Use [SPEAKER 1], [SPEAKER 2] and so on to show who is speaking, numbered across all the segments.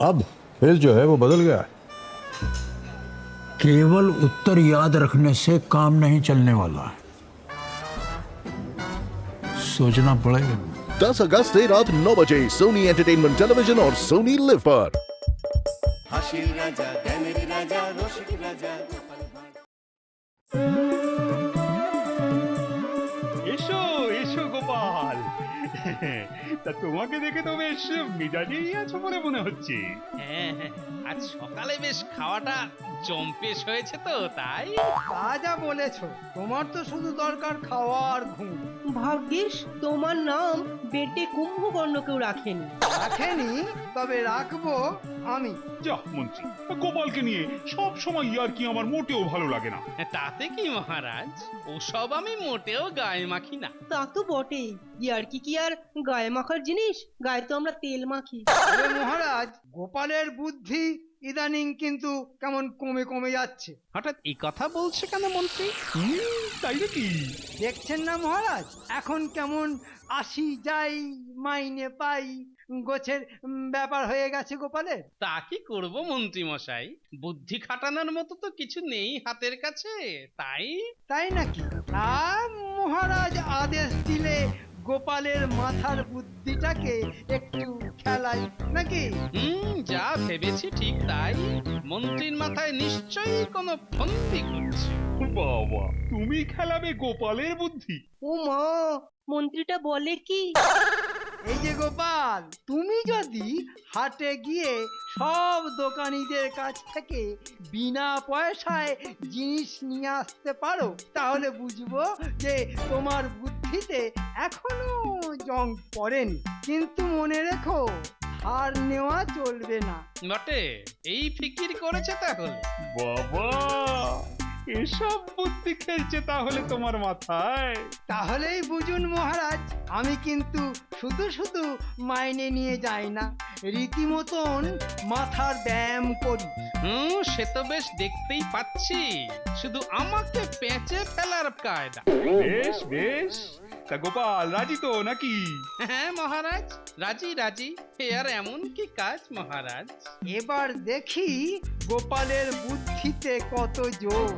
[SPEAKER 1] अब फिर जो है वो बदल गया है।
[SPEAKER 2] केवल उत्तर याद रखने से काम नहीं चलने वाला है, सोचना पड़ेगा।
[SPEAKER 3] 10 अगस्त से रात 9 बजे सोनी एंटरटेनमेंट टेलीविजन और सोनी लिव पर।
[SPEAKER 4] হাসির রাজা জ্ঞানের রাজা রসিক রাজা
[SPEAKER 5] এসো এসো গোপাল। তা তোমাকে দেখে তো বেশ মেজাজেই আছো বলে মনে হচ্ছে।
[SPEAKER 6] হ্যাঁ হ্যাঁ, আজ সকালে বেশ খাওয়াটা জম্পেশ হয়েছে তো তাই।
[SPEAKER 7] তা যা বলেছো, তোমার তো শুধু দরকার খাওয়া আর ঘুম।
[SPEAKER 8] ভাগ্যিস তোমার নাম বেটে কুম্ভকর্ণ কেউ রাখেনি।
[SPEAKER 7] রাখেনি, তবে রাখবো আমি।
[SPEAKER 5] যা মন্ত্রী, গোপালকে নিয়ে সব সময় আর কি আমার মোটেও ভালো লাগে না।
[SPEAKER 6] তাতে কি মহারাজ, ওসব আমি মোটেও গায়ে মাখি না।
[SPEAKER 8] তা তো বটেই, ইয়ার কি আর গায়ে মাখার জিনিস? গায়ে তো আমরা তেল মাখি।
[SPEAKER 7] আরে মহারাজ, গোপালের বুদ্ধি ইদানিং কিন্তু কেমন কমে কমে যাচ্ছে।
[SPEAKER 6] হঠাৎ এই কথা বলছে কেন মন্ত্রী?
[SPEAKER 5] তাই নাকি?
[SPEAKER 7] দেখছেন না মহারাজ, এখন কেমন আসি যাই মাইনে পাই গোছের ব্যাপার হয়ে গেছে গোপালের।
[SPEAKER 6] তা কি করব মন্ত্রী মশাই, বুদ্ধি খাটানোর মতো তো কিছু নেই হাতের কাছে, তাই।
[SPEAKER 7] তাই নাকি? আর মহারাজ আদেশ দিলে গোপালের মাথার বুদ্ধিটাকে একটু খেলাই নাকি?
[SPEAKER 6] যা ভেবেছি ঠিক তাই। মন্ত্রীর মাথায় নিশ্চয়ই কোনো ফন্দি ঘুরছে।
[SPEAKER 5] বাবা, তুমি খেলাবে গোপালের বুদ্ধি?
[SPEAKER 8] ও মা, মন্ত্রীটা বলে কি?
[SPEAKER 7] এই যে গোপাল, তুমি যদি হাটে গিয়ে সব দোকানীদের কাছ থেকে বিনা পয়সায় জিনিস নিয়ে আসতে পারো, তাহলে বুঝবো যে তোমার বুদ্ধিতে এখনো জং পড়েনি। কিন্তু মনে রেখো, হার নেওয়া চলবে না।
[SPEAKER 6] বটে, এই ফিকির করেছে তাহলে।
[SPEAKER 5] বাবা, এসব বুদ্ধি খেলছে তাহলে তোমার মাথায়?
[SPEAKER 7] তাহলেই বুঝুন মহারাজ, আমি কিন্তু শুধু শুধু মাইনে নিয়ে যাই না, রীতিমতন মাথার ব্যায়াম করি।
[SPEAKER 6] সে তো বেশ দেখতেই পাচ্ছি, শুধু আমাকে পেঁচে ফেলার কায়দা।
[SPEAKER 5] বেশ বেশ, তা গোপাল রাজি তো নাকি?
[SPEAKER 6] হ্যাঁ মহারাজ, রাজি রাজি। এ আর এমন কি কাজ মহারাজ?
[SPEAKER 7] এবার দেখি গোপালের বুদ্ধিতে কত জোর।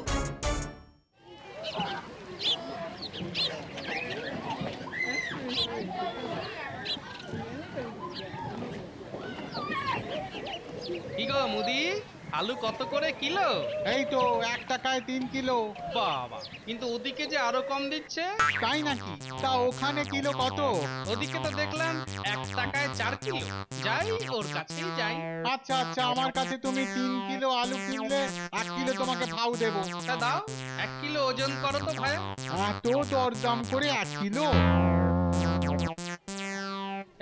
[SPEAKER 6] কি গো মুদি, আলু কত করে কিলো?
[SPEAKER 9] এই তো 1 টাকায় 3 কিলো।
[SPEAKER 6] বাবা, কিন্তু ওদিকে যে আরো কম দিচ্ছে।
[SPEAKER 9] তাই নাকি? তা ওখানে কিলো কত?
[SPEAKER 6] ওদিকে তো দেখলাম 1 টাকায় 4 কিলো। যাই, ওর কাছেই যাই।
[SPEAKER 9] আচ্ছা আচ্ছা, আমার কাছে তুমি 3 কিলো আলু কিনলে 1 কিলো তোমাকে ভাও দেবো।
[SPEAKER 6] তা দাও, 1 কিলো ওজন করো তো ভাই।
[SPEAKER 9] এত দরদাম করে 1 কিলো?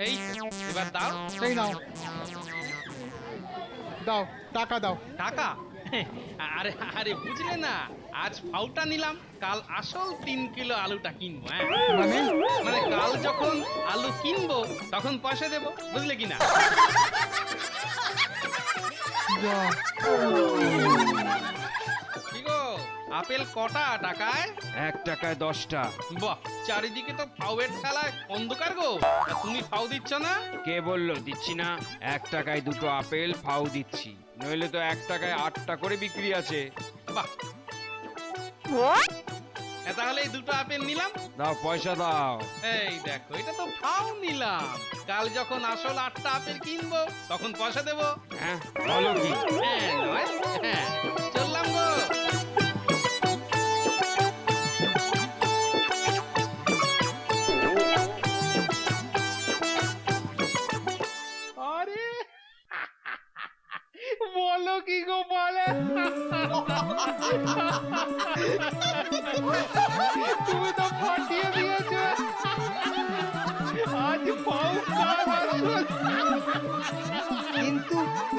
[SPEAKER 6] এই তো, এবার দাও।
[SPEAKER 9] এই নাও, দাও টাকা দাও।
[SPEAKER 6] টাকা? আরে আরে, বুঝলে না, আজ ফাউটা নিলাম, কাল আসল 3 কিলো আলুটা কিনবো। হ্যাঁ,
[SPEAKER 9] মানে?
[SPEAKER 6] মানে কাল যখন আলু কিনবো তখন পয়সা দেবো, বুঝলে কিনা?
[SPEAKER 9] যা।
[SPEAKER 6] কি গো, আপেল কটা টাকায়?
[SPEAKER 10] 1 টাকায় 10টা।
[SPEAKER 6] বাহ, চারিদিকে তো ফাউয়ের খেলায় অন্ধকার গো। তা তুমি ফাউ দিচ্ছ না?
[SPEAKER 10] কে বললো দিচ্ছি না? 1 টাকায় 2টো আপেল ফাউ দিচ্ছি, নইলে তো 1 টাকায় 8টা করে বিক্রি আছে।
[SPEAKER 6] বাহ, তাহলে এই 2টো আপেল নিলাম।
[SPEAKER 10] দাও, পয়সা দাও।
[SPEAKER 6] এই দেখো, এটা তো ফাউ নিলাম, কাল যখন আসল 8টা আপেল কিনবো তখন পয়সা দেবো।
[SPEAKER 10] হ্যাঁ, বলো কি?
[SPEAKER 6] হ্যাঁ নয়, হ্যাঁ, চললাম গো।
[SPEAKER 5] আরে বলো কি গোপালে, তুমি তো ফাটিয়ে দিয়েছো। আজ পাও
[SPEAKER 7] কিন্তু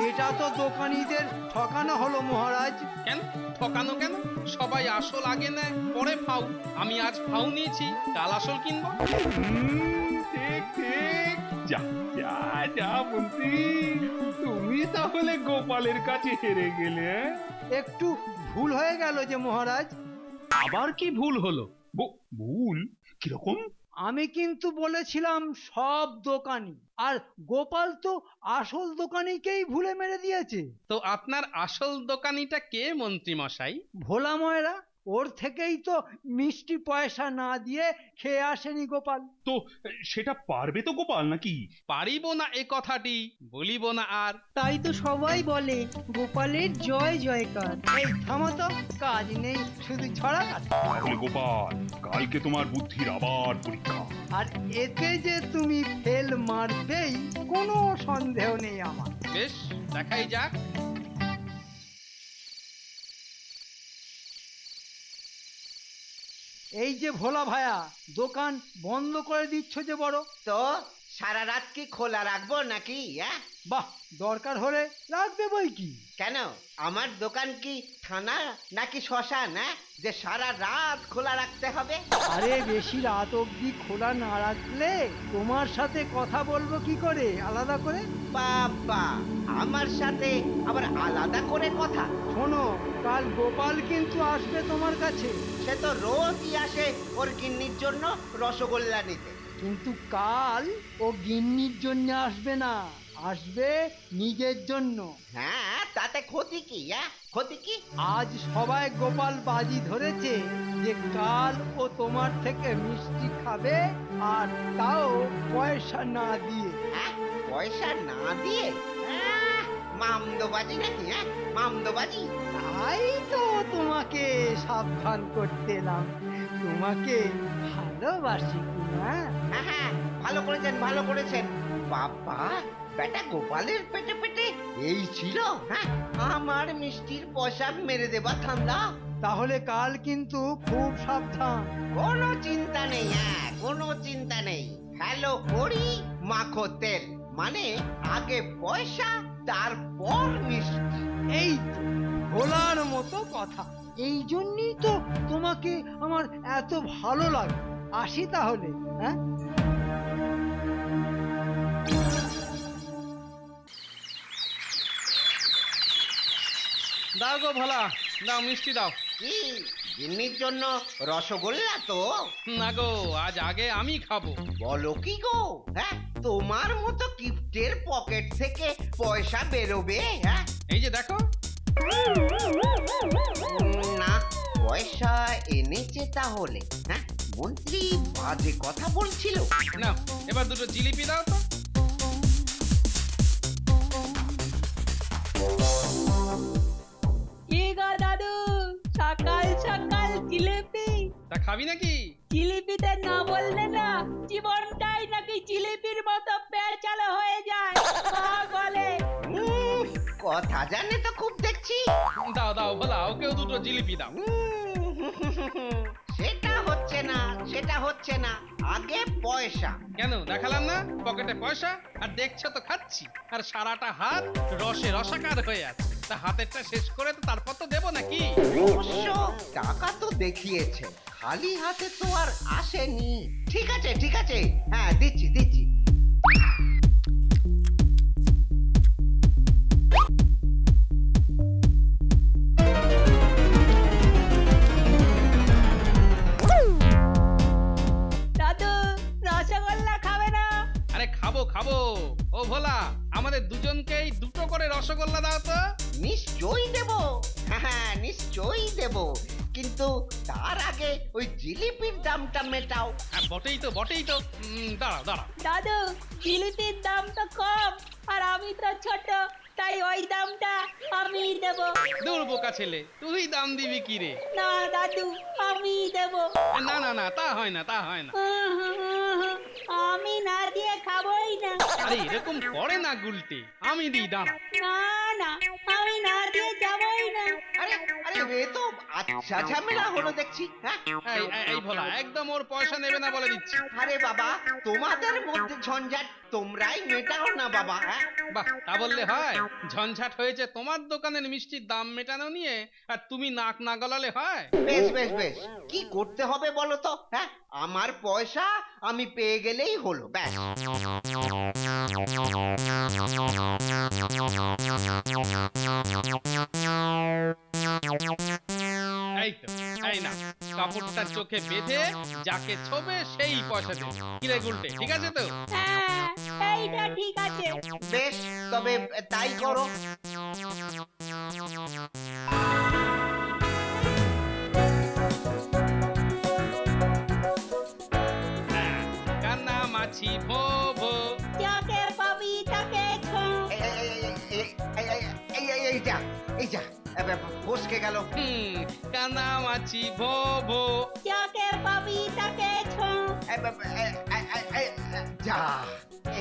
[SPEAKER 7] এটা তো দোকানীদের ঠকানো হলো মহারাজ।
[SPEAKER 6] কেন ঠকানো কেন? সবাই আসল আগে নেয়, পরে ফাউ। আমি আজ ফাউ নিয়েছি, কাল আসল কিনবো।
[SPEAKER 5] ঠিক ঠিক, যা যা যা মন্ত্রী, তুমি তাহলে গোপালের কাছে হেরে গেলে।
[SPEAKER 7] একটু ভুল হয়ে গেল যে মহারাজ।
[SPEAKER 6] আবার কি ভুল হলো?
[SPEAKER 5] ভুল কিরকম?
[SPEAKER 7] আমি কিন্তু বলেছিলাম সব দোকানি, আর গোপাল তো আসল দোকানিকেই ভুলে মেরে দিয়েছে।
[SPEAKER 6] তো আপনার আসল দোকানিটা কে মন্ত্রী মশাই?
[SPEAKER 7] ভোলা ময়রা, ওর থেকেই তো মিষ্টি পয়সা না দিয়ে খেয়ে আসেনি গোপাল।
[SPEAKER 5] তো সেটা পারবে তো গোপাল নাকি?
[SPEAKER 6] পারিব না এ কথাটি বলিব না আর।
[SPEAKER 8] তাই তো সবাই বলে গোপালের জয় জয়কার।
[SPEAKER 7] এই থামো তো, কাজ নেই শুধু ছড়া কাটা।
[SPEAKER 5] তাহলে গোপাল, কালকে তোমার বুদ্ধির আবার পরীক্ষা।
[SPEAKER 7] আর এতে যে তুমি ফেল মারবেই কোনো সন্দেহ নেই আমার।
[SPEAKER 6] বেশ, দেখাই যাক।
[SPEAKER 7] এই যে ভোলা ভায়া, দোকান বন্ধ করে দিচ্ছ যে বড়।
[SPEAKER 11] তো সারা রাত কি খোলা রাখবো নাকি?
[SPEAKER 7] বাহ, দরকার হলে রাখবে বই কি।
[SPEAKER 11] কেন, আমার দোকান কি থানা নাকি শ্মশান যে সারা রাত খোলা রাখতে হবে?
[SPEAKER 7] আরে বেশি রাত অবধি খোলা না রাখলে তোমার সাথে কথা বলবো কি করে আলাদা করে?
[SPEAKER 11] বাবা, আমার সাথে আবার আলাদা করে কথা?
[SPEAKER 7] শোনো, কাল গোপাল কিন্তু আসবে তোমার কাছে।
[SPEAKER 11] সে তো রোজই আসে ওর গিন্নির জন্য রসগোল্লা নিতে।
[SPEAKER 7] কিন্তু কাল ও গিন্নির জন্য আসবে না, আসবে নিজের জন্য।
[SPEAKER 11] হ্যাঁ, তাতে ক্ষতি কি? ক্ষতি কি?
[SPEAKER 7] আজ সবাই গোপাল বাজি ধরেছে যে কাল ও তোমার থেকে মিষ্টি খাবে, আর তাও পয়সা না দিয়ে।
[SPEAKER 11] পয়সা না দিয়ে? মামদোবাজি নাকি? মামদোবাজি?
[SPEAKER 7] তাই তো তোমাকে সাবধান করতে এলাম, তোমাকে ভালোবাসি কিনা।
[SPEAKER 11] হ্যাঁ, ভালো করেছেন, ভালো করেছেন। বাবা, বেটা গোপালের পেটে পেটে এই ছিল আমার মিষ্টির পয়সা মেরে দেবা ঠান্ডা।
[SPEAKER 7] তাহলে কাল কিন্তু খুব সাবধান।
[SPEAKER 11] কোনো চিন্তা নেই, কোনো চিন্তা নেই। হ্যালো করি মাখো তেল, মানে আগে পয়সা তারপর মিষ্টি।
[SPEAKER 7] এই তো ভোলার মতো কথা। এই জন্যই তো তোমাকে আমার এত ভালো লাগে। আসি তাহলে।
[SPEAKER 6] দাও গো ভোলা, দাও মিষ্টি দাও।
[SPEAKER 11] কি গিন্নির জন্য রসগোল্লা? তো
[SPEAKER 6] না গো, আজ আগে আমি খাবো।
[SPEAKER 11] বলো কি গো? তোমার মতো গিফটের পকেট থেকে পয়সা বেরোবে?
[SPEAKER 6] এই যে দেখো।
[SPEAKER 11] না, পয়সা এনেছে তাহলে? মন্ত্রী বাজে কথা বলছিল।
[SPEAKER 6] না, এবার দুটো জিলিপি দাও তো।
[SPEAKER 8] কি গো দাদু, সকাল সকাল জিলিপি?
[SPEAKER 6] তা খাবি নাকি?
[SPEAKER 8] জিলিপিতে না বললে না, জীবনটাই নাকি জিলিপির মতো পেঁচালো হয়ে যায়। মা বলে।
[SPEAKER 11] কথা জানে তো খুব দেখছি।
[SPEAKER 6] দাও দাও ভোলা, ওকেও দুটো জিলিপি দাও।
[SPEAKER 11] সেটা হচ্ছে না, সেটা হচ্ছে না, আগে পয়সা।
[SPEAKER 6] কেন দেখালাম না পকেটে পয়সা? আর দেখছো তো খাচ্ছি, আর সারাটা হাত রসে রসাকার হয়ে আছে। তা হাতেরটা শেষ করে তো তারপর তো দেবো নাকি?
[SPEAKER 11] অবশ্য টাকা তো দেখিয়েছে, খালি হাতে তো আর আসেনি। ঠিক আছে, ঠিক আছে, দিচ্ছি দিচ্ছি।
[SPEAKER 8] দাদু, রসগোল্লা খাবে না?
[SPEAKER 6] আরে খাবো খাবো। ও ভোলা, আমাদের দুজনকেই দুটো করে রসগোল্লা দাও তো।
[SPEAKER 11] নিশ্চয়ই দেব, হ্যাঁ নিশ্চয়ই দেব, কিন্তু তার আগে ওই জিলিপির দামটা মেটাও।
[SPEAKER 6] বটেই তো বটেই তো। দাঁড়াও দাঁড়াও।
[SPEAKER 8] দাদু, জিলিপির দাম তো কম, আর আমি তো ছোট, তাই ওই দামটা আমি দেব।
[SPEAKER 6] দূর বোকা ছেলে, তুই দাম দিবি কি রে?
[SPEAKER 8] না দাদু, আমি দেব।
[SPEAKER 6] না না না, তা হয় না, তা হয় না।
[SPEAKER 8] আমি না দিয়ে খাবোই না।
[SPEAKER 6] আরে এরকম করে না গুলটে, আমি দিই, দাঁড়া।
[SPEAKER 8] না না, আমি না দিয়ে যাবোই না।
[SPEAKER 11] আরে আরে, এ তো আচ্ছা ঝামেলা হলো দেখছি।
[SPEAKER 6] এই ভোলা, একদম ওর পয়সা নেবে না বলে দিচ্ছি।
[SPEAKER 11] আরে বাবা, তোমাদের মধ্যে ঝঞ্ঝাট তোমরাই মেটাও না বাবা।
[SPEAKER 6] বাহ, তা বললে হয়? ঝঞ্ঝাট হয়েছে তোমার দোকানের মিষ্টির দাম মেটানো নিয়ে, আর তুমি নাক না গলালে হয়?
[SPEAKER 11] বেশ বেশ বেশ, কি করতে হবে বলো তো? আমার পয়সা আমি পেয়ে গেলেই হলো, ব্যাস।
[SPEAKER 6] এই তো, এই না, কাপড়টা চোখে বেঁধে যাকে ছোবে সেই পয়সা দেবে। কি রে গুলটে, ঠিক আছে তো?
[SPEAKER 8] হ্যাঁ এইটা ঠিক আছে।
[SPEAKER 11] বেশ, তবে তাই করো।
[SPEAKER 6] কান্না মাছি ভো ভো,
[SPEAKER 8] যাকে পাবি তাকে ছো।
[SPEAKER 11] এই যা ফসকে গেল।
[SPEAKER 6] কান্না মাছি ভো ভো,
[SPEAKER 8] যাকে পাবি তাকে ছো।
[SPEAKER 11] যা,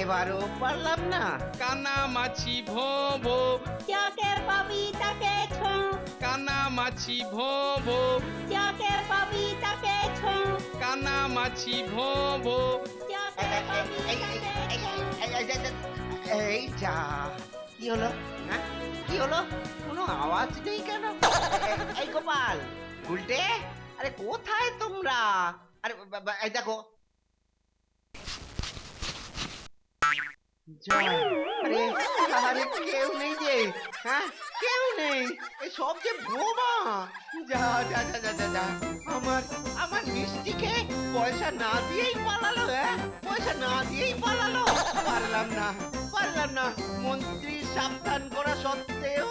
[SPEAKER 11] এবারও পারলাম না।
[SPEAKER 6] কান্না মাছি ভো ভো,
[SPEAKER 8] যাকে পাবি তাকে ছো।
[SPEAKER 6] কান্না মাছি ভো ভো,
[SPEAKER 8] যাকে পাবি তাকে ছো।
[SPEAKER 6] কান্না মাছি ভো ভো।
[SPEAKER 8] যাকে পাবি তাকে ছো।
[SPEAKER 11] এই যা, কি হলো? হ্যাঁ, কি হলো? কোনো আওয়াজ নেই কেন? এই গোপাল, উল্টে, আরে কোথায় তোমরা? আরে এই দেখো। আরে আরে কেউ নেই যে, হ্যাঁ কেউ নেই, এই সব যে বোমা। যা যা যা যা যা যা, আমার মিষ্টিকে পয়সা না দিয়েই পালালো। হ্যাঁ, পয়সা না দিয়েই পালালো। পারলাম না, মন্ত্রী সাবধান করা সত্ত্বেও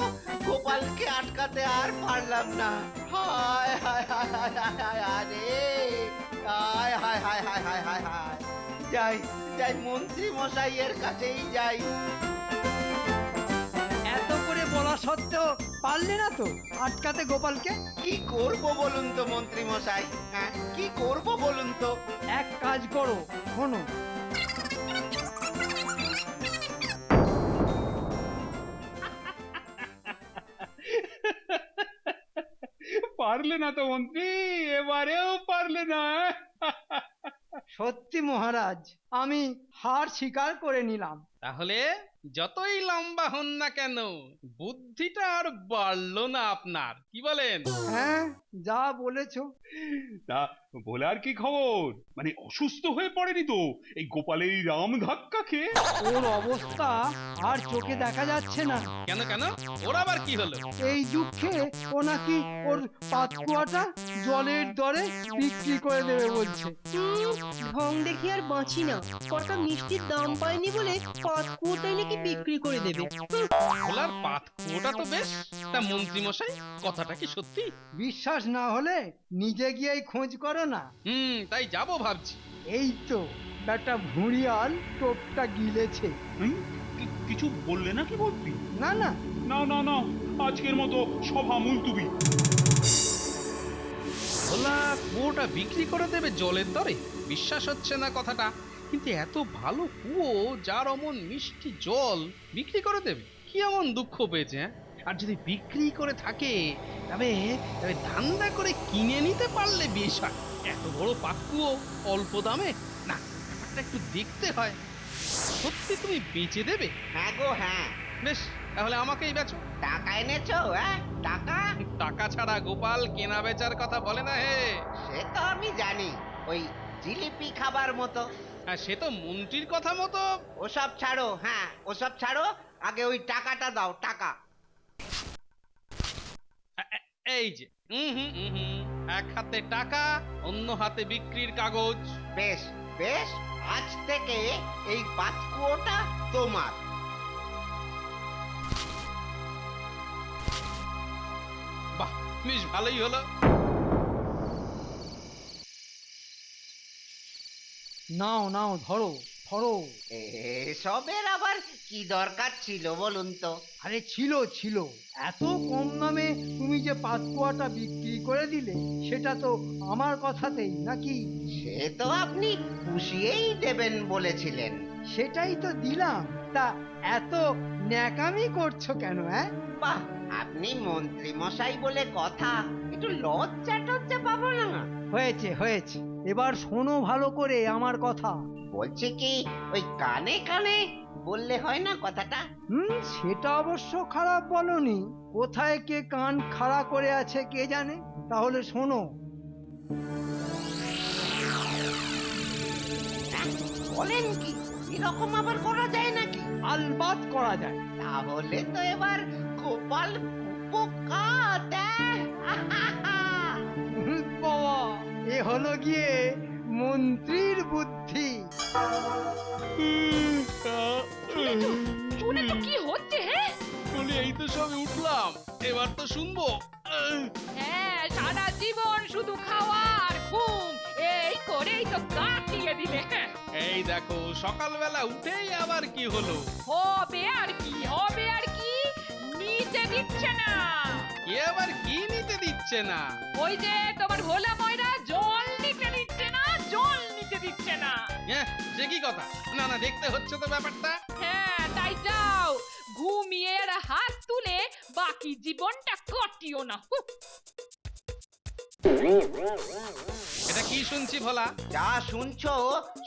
[SPEAKER 11] গোপালকে আটকাতে আর পারলাম না। হায় হায় হায় হায় হায় হায়, আরে হায় হায় হায় হায় হায় হায় হায়। যাই যাই, মন্ত্রী মশাইয়ের কাছেই যাই।
[SPEAKER 7] এত করে বলা সত্ত্বেও পারলে না তো আটকাতে গোপালকে?
[SPEAKER 11] কি করব বলুন তো মন্ত্রী মশাই, হ্যাঁ কি করব বলুন তো?
[SPEAKER 7] এক কাজ করো, শোনো।
[SPEAKER 5] পারলে না তো মন্ত্রী, এবারেও পারলে না।
[SPEAKER 7] সত্যি মহারাজ, আমি হার স্বীকার করে নিলাম।
[SPEAKER 6] তাহলে যতই লম্বা হন না কেন, বুদ্ধিটা আর বাড়লো না আপনার, কি বলেন?
[SPEAKER 7] হ্যাঁ, যা বলেছো।
[SPEAKER 5] তা ভোলার কি খবর? মানে অসুস্থ হয়ে পড়েনি তো এই গোপালের এই রাম ধাক্কা খেয়ে?
[SPEAKER 7] ওর অবস্থা আর চোখে দেখা যাচ্ছে না।
[SPEAKER 6] কেন কেন, ওর আবার কি হলো?
[SPEAKER 7] এই দুঃখে ও নাকি ওর পাতকুয়াটা জলের দরে বিক্রি করে দেবে বলছে।
[SPEAKER 12] ঢং দেখি আর বাঁচি না, কটা মিষ্টির দাম পায়নি বলে পাতকুয়োটাই নাকি বিক্রি করে দেবে।
[SPEAKER 6] ভোলার পাতকুয়োটা তো বেশ। তা মন্ত্রী মশাই, কথাটা কি সত্যি?
[SPEAKER 7] বিশ্বাস না হলে নিজে গিয়েই খোঁজ করো না।
[SPEAKER 6] তাই যাবো ভাবছি।
[SPEAKER 7] এই তো একটা ভুঁড়িয়াল টোপটা গিলেছে।
[SPEAKER 5] কিছু বললে নাকি মন্ত্রী?
[SPEAKER 7] না না
[SPEAKER 5] না না না, আজকের মতো সভা মুলতুবি।
[SPEAKER 6] ভোলা কুয়োটা বিক্রি করে দেবে জলের দরে? বিশ্বাস হচ্ছে না কথাটা। কিন্তু এত ভালো কুয়ো, যার অমন মিষ্টি জল বিক্রি করে দেবে, কি এমন দুঃখ পেয়েছে? হ্যাঁ, আর যদি বিক্রি করে থাকে তবে ধান্দা করে কিনে নিতে পারলে বেশ হয়। এত বড় পাকুয়ো অল্প দামে, না ব্যাপারটা একটু দেখতে হয়। সত্যি তুমি বেচে দেবে?
[SPEAKER 11] হ্যাঁ গো হ্যাঁ।
[SPEAKER 6] বেশ, তাহলে আমাকেই বেচো।
[SPEAKER 11] টাকা এনেছো? হ্যাঁ, টাকা?
[SPEAKER 6] টাকা ছাড়া গোপাল কেনা বেচার কথা বলে না হে।
[SPEAKER 11] সে তো আমি জানি, ওই জিলিপি খাবার মতো।
[SPEAKER 6] হ্যাঁ, সে তো মন্ত্রীর কথা মতো।
[SPEAKER 11] ওসব ছাড়ো, হ্যাঁ ওসব ছাড়ো, আগে ওই টাকাটা দাও, টাকা।
[SPEAKER 6] এই যে এক হাতে টাকা, অন্য হাতে বিক্রির কাগজ।
[SPEAKER 11] বেশ বেশ, আজ থেকে এই পাতকুয়োটা তোমার।
[SPEAKER 6] বাহ, বেশ ভালোই হলো।
[SPEAKER 7] নাও নাও, ধরো ধরো।
[SPEAKER 11] এসবের আবার কি দরকার ছিল বলুন তো?
[SPEAKER 7] আরে ছিল ছিল, এত কম দামে তুমি যে পাতকুয়াটা বিক্রি করে দিলে, সেটা তো আমার কথাতেই নাকি?
[SPEAKER 11] সে তো আপনি পুষিয়েই দেবেন বলেছিলেন।
[SPEAKER 7] সেটাই তো দিলাম। তা এত ন্যাকামি করছো কেন? হ্যাঁ,
[SPEAKER 11] বাহ, আপনি মন্ত্রী মশাই বলে কথা, একটু লজ্জা টজ্জা পাবো না?
[SPEAKER 7] হয়েছে হয়েছে, এবার শোনো ভালো করে আমার কথা।
[SPEAKER 11] বলছি কি, ওই কানে কানে বললে হয় না কথাটা?
[SPEAKER 7] সেটা অবশ্য খারাপ বলনি। কোথায় কে কান খাড়া করে আছে কে জানে। তাহলে শোনো।
[SPEAKER 11] বলেন কি, এরকম আবার করা যায় নাকি?
[SPEAKER 7] আলবাত করা যায়।
[SPEAKER 11] তাহলে তো এবার গোপাল উপকার।
[SPEAKER 7] বাবা, হলো গিয়ে মন্ত্রীর বুদ্ধি।
[SPEAKER 8] শুনে তো কি হচ্ছে হ্যাঁ?
[SPEAKER 6] বলি এই তো সবে উঠলাম, এবার তো শুনবো।
[SPEAKER 8] হ্যাঁ, সারা জীবন শুধু খাওয়া আর ঘুম, এই করেই তো কাটিয়ে দিলে।
[SPEAKER 6] এই দেখো সকালবেলা উঠেই আবার কি হলো?
[SPEAKER 8] হবে আর কি, হবে আর কি, নিতে দিচ্ছে না।
[SPEAKER 6] কে আবার কি নিতে দিচ্ছে না?
[SPEAKER 8] ওই যে তোমার ভোলা ময়রা জল নিতে দিচ্ছে না, জল নিতে দিচ্ছে না।
[SPEAKER 6] হ্যাঁ, সে কি কথা? না না, দেখতে হচ্ছে তো ব্যাপারটা।
[SPEAKER 8] হ্যাঁ, তাই যাও ঘুমিয়ে আর হাত তুলে বাকি জীবনটা কাটিও না।
[SPEAKER 6] এটা কি শুনছি ভোলা?
[SPEAKER 11] যা শুনছো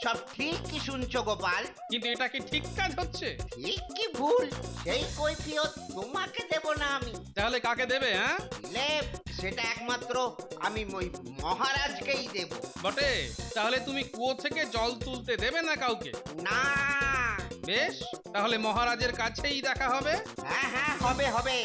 [SPEAKER 11] সব ঠিক কি শুনছো গোপাল?
[SPEAKER 6] কিন্তু এটা কি ঠিক কাজ হচ্ছে?
[SPEAKER 11] ঠিক কি ভুল সেই কৈফিয়ত তোমাকে দেব না আমি।
[SPEAKER 6] তাহলে কাকে দেবে? হ্যাঁ,
[SPEAKER 11] দিলে সেটা একমাত্র আমি ওই মহারাজকেই দেব।
[SPEAKER 6] বটে, তাহলে তুমি কুয়ো থেকে জল তুলতে দেবে না কাউকে?
[SPEAKER 11] না।
[SPEAKER 6] বেশ, তাহলে মহারাজের কাছেই দেখা হবে।
[SPEAKER 11] হ্যাঁ হ্যাঁ, হবে হবে।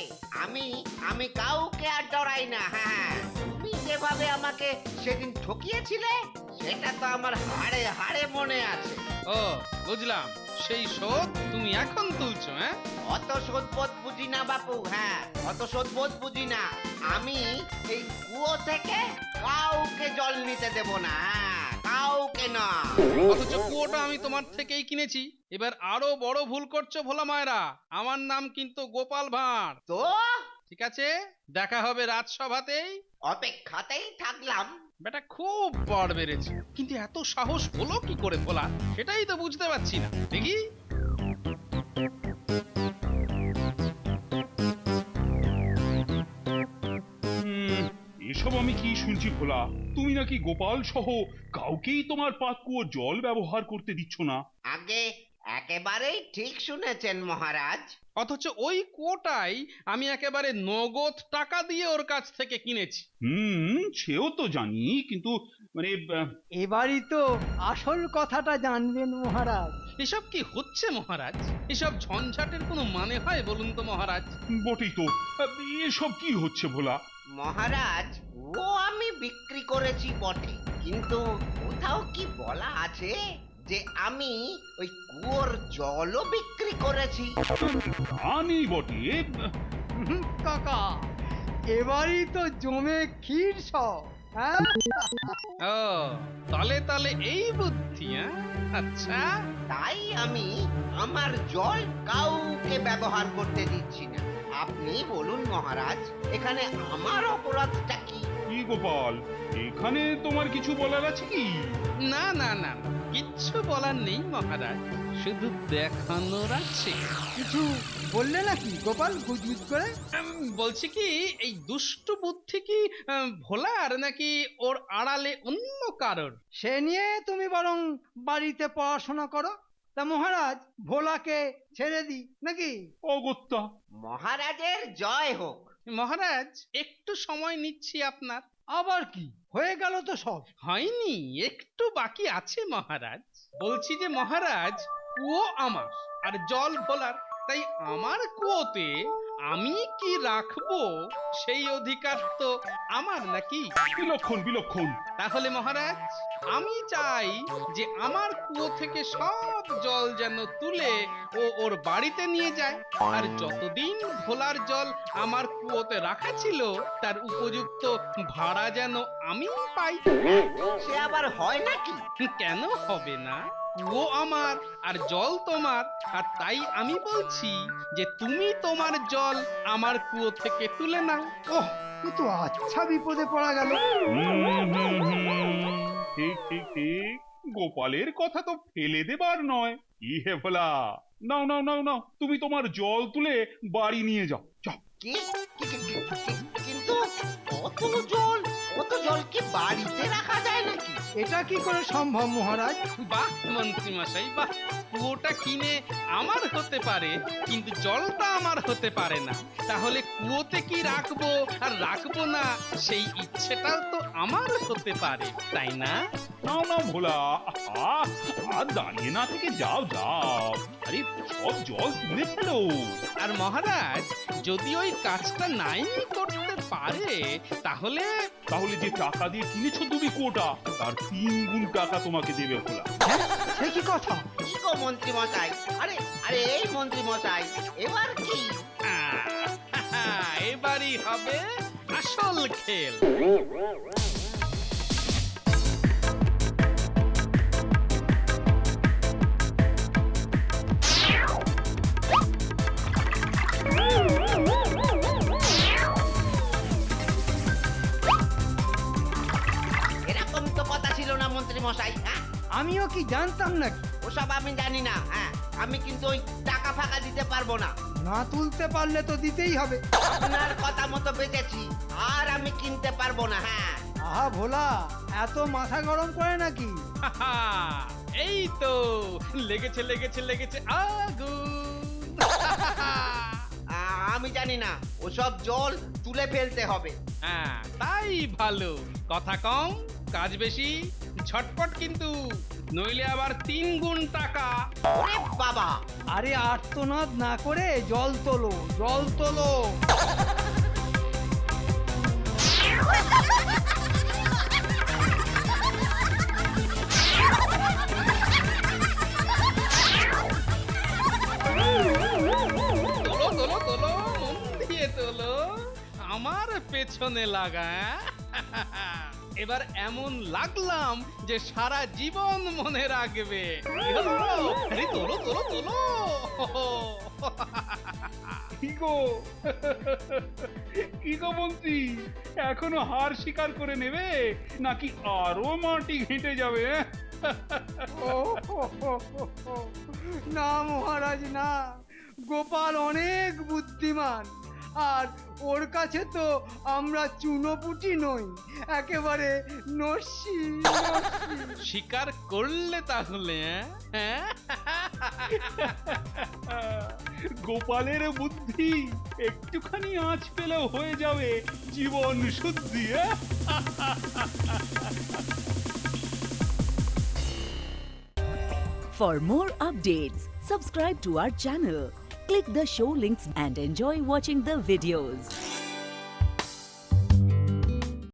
[SPEAKER 11] আমি কাউকে আর ডরাই না। হ্যাঁ, তুমি যেভাবে আমাকে সেদিন ঠকিয়েছিলে সেটা তো আমার হাড়ে হাড়ে মনে আছে।
[SPEAKER 6] ও বুঝলাম, সেই শোধ তুমি এখন তুলছো। হ্যাঁ,
[SPEAKER 11] অত শোধবোধ বুঝি না বাপু। হ্যাঁ, অত শোধবোধ বুঝি না। আমি এই কুয়ো থেকে কাউকে জল নিতে দেব না। হ্যাঁ, কাউকে না।
[SPEAKER 6] অথচ কুয়োটা আমি তোমার থেকেই কিনেছি। এবার আরো বড় ভুল করছো ভোলা মায়েরা। আমার নাম কিন্তু গোপাল ভাঁড়।
[SPEAKER 11] তো
[SPEAKER 6] ঠিক আছে, দেখা হবে রাজসভাতেই।
[SPEAKER 11] অপেক্ষাতেই থাকলাম।
[SPEAKER 6] বেটা খুব বড় বেড়েছে, কিন্তু এত সাহস হলো কি করে ভোলা, সেটাই তো বুঝতে পারছি না। দেখি
[SPEAKER 5] এসব আমি কি শুনছি ভোলা? তুমি নাকি গোপাল সহ কাউকেই তোমার পাতকুয়োর জল ব্যবহার করতে দিচ্ছ না।
[SPEAKER 11] আগে একেবারেই ঠিক শুনেছেন মহারাজ।
[SPEAKER 6] অথচ ওই কুয়োটাই আমি একেবারে নগদ টাকা দিয়ে ওর কাছ থেকে কিনেছি।
[SPEAKER 5] সেও তো জানি, কিন্তু মানে
[SPEAKER 7] এবারই তো আসল কথাটা জানবেন মহারাজ।
[SPEAKER 6] এসব কি হচ্ছে মহারাজ? এসব ঝঞ্ঝাটের কোনো মানে হয় বলুন তো মহারাজ?
[SPEAKER 5] বটেই তো। এসব কি হচ্ছে ভোলা?
[SPEAKER 11] মহারাজ, ও আমি বিক্রি করেছি বটে, কিন্তু কোথাও কি বলা আছে যে আমি ওই কুয়োর জলও বিক্রি করেছি?
[SPEAKER 5] তা নেই বটে।
[SPEAKER 7] কাকা, এবারই তো জমে ক্ষীর সব। হ্যাঁ,
[SPEAKER 6] ও তালে তালে এই বুদ্ধি। হ্যাঁ, আচ্ছা।
[SPEAKER 11] তাই আমি আমার জল কাউকে ব্যবহার করতে দিচ্ছি না। আপনি বলুন মহারাজ, এখানে আমার অপরাধটা কি?
[SPEAKER 5] কি গোপাল, এখানে তোমার কিছু বলার আছে কি?
[SPEAKER 6] না না না না, কিচ্ছু বলার নেই মহারাজ, শুধু দেখানোর আছে।
[SPEAKER 7] কিছু বললে নাকি গোপাল গুজগুজ করে?
[SPEAKER 6] বলছি কি, এই দুষ্টু বুদ্ধি কি ভোলার নাকি ওর আড়ালে অন্য কারোর?
[SPEAKER 7] সে নিয়ে তুমি বরং বাড়িতে পড়াশোনা করো। তা মহারাজ, ভোলাকে ছেড়ে দি নাকি?
[SPEAKER 5] অগত্যা।
[SPEAKER 11] মহারাজের জয় হোক।
[SPEAKER 6] মহারাজ, একটু সময় নিচ্ছি আপনার।
[SPEAKER 7] আবার কি হয়ে গেল তো সব?
[SPEAKER 6] হয়নি, একটু বাকি আছে মহারাজ। বলছি যে মহারাজ, কুয়ো আমার আর জল ভোলার, তাই আমার কুয়োতে আমি কি রাখবো সেই অধিকার তো আমার নাকি?
[SPEAKER 5] বিলক্ষণ বিলক্ষণ।
[SPEAKER 6] তাহলে মহারাজ, আমি চাই যে আমার কুয়ো থেকে সব জল যেন তুলে ও ওর বাড়িতে নিয়ে যায়, আর যতদিন ভোলার জল আমার কুয়োতে রাখা ছিল তার উপযুক্ত ভাড়া যেন আমি পাই।
[SPEAKER 11] সে আবার হয় নাকি?
[SPEAKER 6] কেন হবে না? কুয়ো আমার আর জল তোমার, আর তাই আমি বলছি যে তুমি তোমার জল আমার কুয়ো থেকে তুলে নাও।
[SPEAKER 7] ওহ, এ তো আচ্ছা বিপদে পড়া গেল।
[SPEAKER 5] ঠিক ঠিক ঠিক, গোপালের কথা তো ফেলে দেবার নয়। কি হে ভোলা, নাও নাও নাও নাও, তুমি তোমার জল তুলে বাড়ি নিয়ে যাও। যাও।
[SPEAKER 11] কিন্তু অত জল কি বাড়িতে রাখা যায় নাকি?
[SPEAKER 7] এটা কি করে সম্ভব মহারাজ?
[SPEAKER 6] বাহ মন্ত্রী মশাই বাহ, কুয়োটা কিনে আমার হতে পারে, কিন্তু জলটা আমার হতে পারে না। তাহলে কুয়োতে কি রাখবো আর রাখবো না সেই ইচ্ছেটাও তো আমার হতে পারে, তাই না?
[SPEAKER 5] নাও নাও ভোলা, আর দাঁড়িয়ে না থেকে যাও যাও। আরে সব জল তুলে ফেলো।
[SPEAKER 6] আর মহারাজ, যদি ওই কাজটা নাই করতে পারে তাহলে
[SPEAKER 5] তাহলে যে টাকা দিয়ে কিনেছো তুমি কুয়োটা তার 3 গুণ টাকা তোমাকে দেবে ভোলা।
[SPEAKER 7] সে কি কথা?
[SPEAKER 11] কি গো মন্ত্রী মশাই? আরে আরে এই মন্ত্রী মশাই, এবার কি?
[SPEAKER 6] এবারই হবে আসল খেল।
[SPEAKER 11] এরকম তো কথা ছিল না মন্ত্রী মশাই। হ্যাঁ,
[SPEAKER 7] আমিও কি জানতাম নাকি?
[SPEAKER 11] ওসব আমি জানি না। হ্যাঁ, আমি কিন্তু ওই টাকা ফাঁকা দিতে পারবো না।
[SPEAKER 7] না তুলতে পারলে তো দিতেই হবে।
[SPEAKER 11] আপনার কথা মতো বেঁচেছি, আর আমি কিনতে পারবো না। হ্যাঁ,
[SPEAKER 7] আহা ভোলা, এত মাথা গরম করে নাকি?
[SPEAKER 6] এই তো লেগেছে লেগেছে লেগেছে আগুন।
[SPEAKER 11] আমি জানি না, ওসব জল তুলে ফেলতে হবে।
[SPEAKER 6] হ্যাঁ, তাই ভালো। কথা কম কাজ বেশি, ঝটপট কিন্তু, নইলে আবার 3 গুণ টাকা।
[SPEAKER 11] ওরে বাবা,
[SPEAKER 7] আরে আর্তনাদ না করে জল তোলো, জল তোলো।
[SPEAKER 6] তোলো তোলো তোলো, মন দিয়ে তোলো, আমার পেছনে লাগা। এবার এমন লাগলাম যে সারা জীবন মনে রাখবে। কি হলো? আরে তোলো তোলো তোলো।
[SPEAKER 5] কি গো কি গো মন্ত্রী, এখনো হার স্বীকার করে নেবে নাকি আরো মাটি ঘেঁটে যাবে?
[SPEAKER 7] না মহারাজ না, গোপাল অনেক বুদ্ধিমান, আর ওর কাছে তো আমরা চুনোপুটি নই, একেবারে নস্যি।
[SPEAKER 6] স্বীকার করলে তাহলে? হ্যাঁ,
[SPEAKER 5] গোপালের বুদ্ধি একটুখানি আঁচ পেলেও হয়ে যাবে জীবন শুদ্ধি।
[SPEAKER 8] For more updates, subscribe to our channel, click the show links and enjoy watching the videos.